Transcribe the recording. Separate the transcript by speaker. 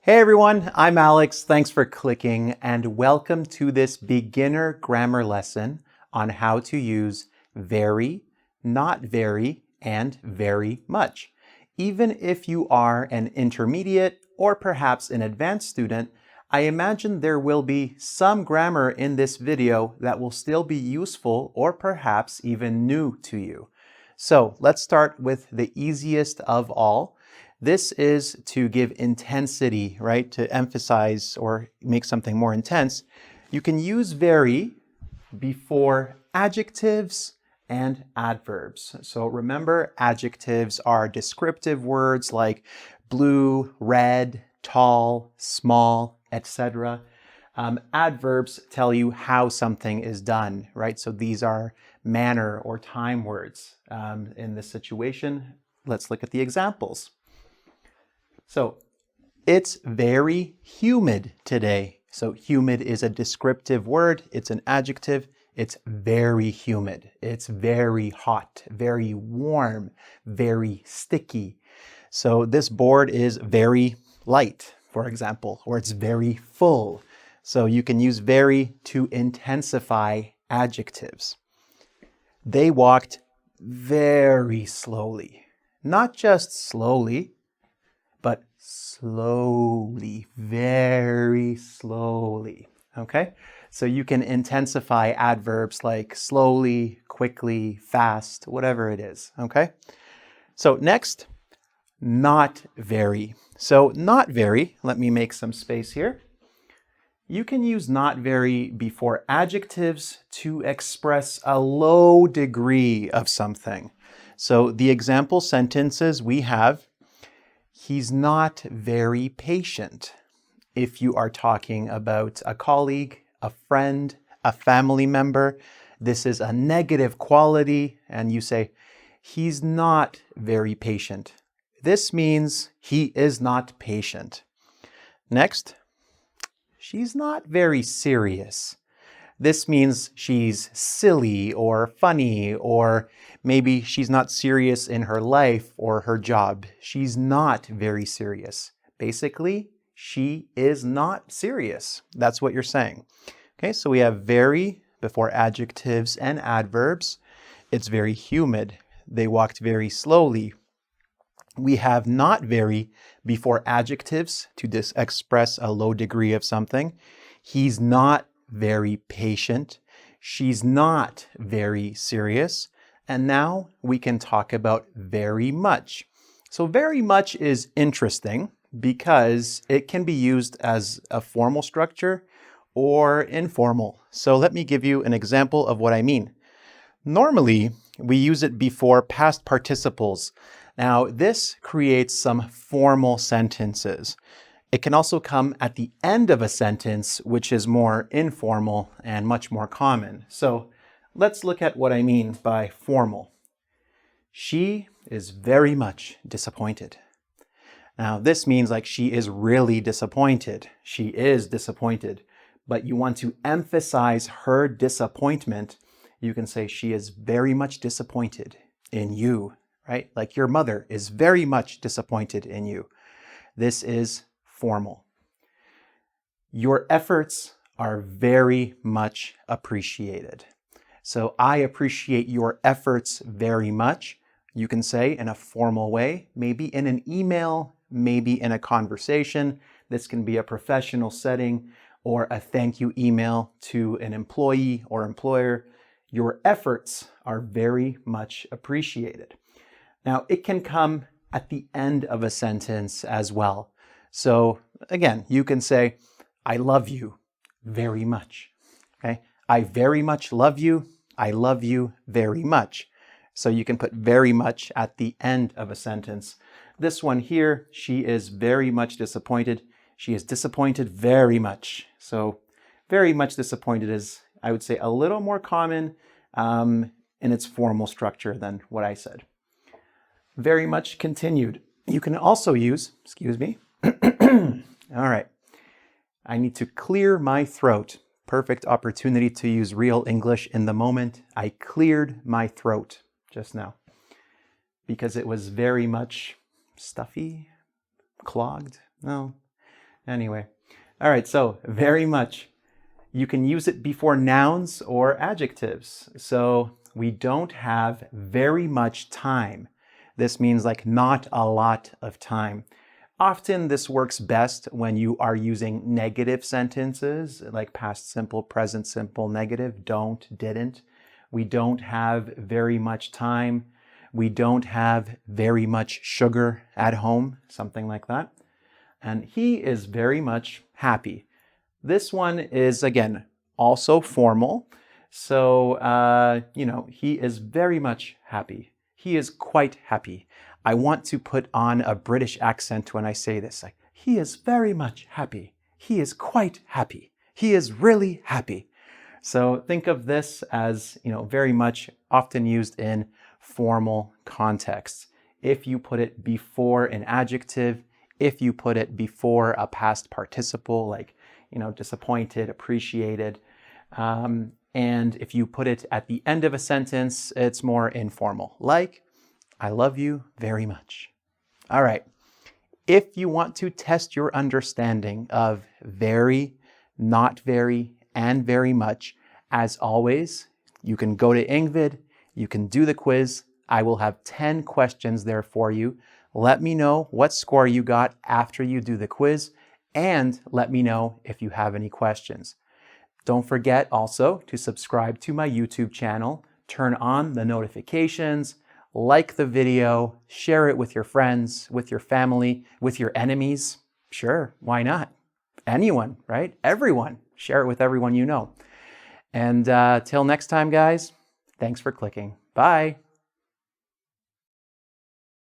Speaker 1: Hey everyone, I'm Alex. Thanks for clicking and welcome to this beginner grammar lesson on how to use very, not very, and very much. Even if you are an intermediate or perhaps an advanced student, I imagine there will be some grammar in this video that will still be useful or perhaps even new to you. So let's start with the easiest of all. This is to give intensity, right? To emphasize or make something more intense. You can use very before adjectives and adverbs. So remember, adjectives are descriptive words like blue, red, tall, small, etc. Adverbs tell you how something is done, right? So these are manner or time words. In this situation, let's look at the examples. So, it's very humid today. So humid is a descriptive word. It's an adjective. It's very humid. It's very hot, very warm, very sticky. So this board is very light, for example, or it's very full. So you can use very to intensify adjectives. They walked very slowly. Not just slowly, but slowly, very slowly, okay? So you can intensify adverbs like slowly, quickly, fast, whatever it is, okay? So next, not very. So not very, let me make some space here. You can use not very before adjectives to express a low degree of something. So the example sentences we have, he's not very patient. If you are talking about a colleague, a friend, a family member, this is a negative quality, and you say, he's not very patient. This means he is not patient. Next, she's not very serious. This means she's silly or funny, or maybe she's not serious in her life or her job. She's not very serious. Basically, she is not serious. That's what you're saying. Okay, so we have very before adjectives and adverbs. It's very humid. They walked very slowly. We have not very before adjectives to express a low degree of something. He's not very patient. She's not very serious. And now we can talk about very much. So very much is interesting because it can be used as a formal structure or informal. So let me give you an example of what I mean. Normally, we use it before past participles. Now, this creates some formal sentences. It can also come at the end of a sentence, which is more informal and much more common. So let's look at what I mean by formal. She is very much disappointed. Now, this means like she is really disappointed. She is disappointed, but you want to emphasize her disappointment. You can say she is very much disappointed in you, right? Like your mother is very much disappointed in you. This is formal. Your efforts are very much appreciated. So I appreciate your efforts very much. You can say in a formal way, maybe in an email, maybe in a conversation. This can be a professional setting or a thank you email to an employee or employer. Your efforts are very much appreciated. Now, it can come at the end of a sentence as well. So again, you can say, I love you very much. Okay? I very much love you. I love you very much. So you can put very much at the end of a sentence. This one here, she is very much disappointed. She is disappointed very much. So very much disappointed is, I would say, a little more common in its formal structure than what I said. Very much continued. You can also use, excuse me. All right. I need to clear my throat. Perfect opportunity to use real English in the moment. I cleared my throat just now because it was very much stuffy, clogged. No, Anyway, all right, so very much. You can use it before nouns or adjectives. So we don't have very much time. This means like not a lot of time. Often this works best when you are using negative sentences like past simple, present simple, negative, don't, didn't. We don't have very much time. We don't have very much sugar at home, something like that. And he is very much happy. This one is, again, also formal. So, he is very much happy. He is quite happy. I want to put on a British accent when I say this. Like, he is very much happy. He is quite happy. He is really happy. So think of this as, very much often used in formal contexts. If you put it before an adjective, if you put it before a past participle, like, disappointed, appreciated, and if you put it at the end of a sentence, it's more informal, like, I love you very much. All right. If you want to test your understanding of very, not very, and very much, as always, you can go to engVid, you can do the quiz. I will have 10 questions there for you. Let me know what score you got after you do the quiz, and let me know if you have any questions. Don't forget also to subscribe to my YouTube channel, turn on the notifications, like the video, share it with your friends, with your family, with your enemies. Sure, why not? Anyone, right? Everyone. Share it with everyone you know. And till next time, guys, thanks for clicking. Bye.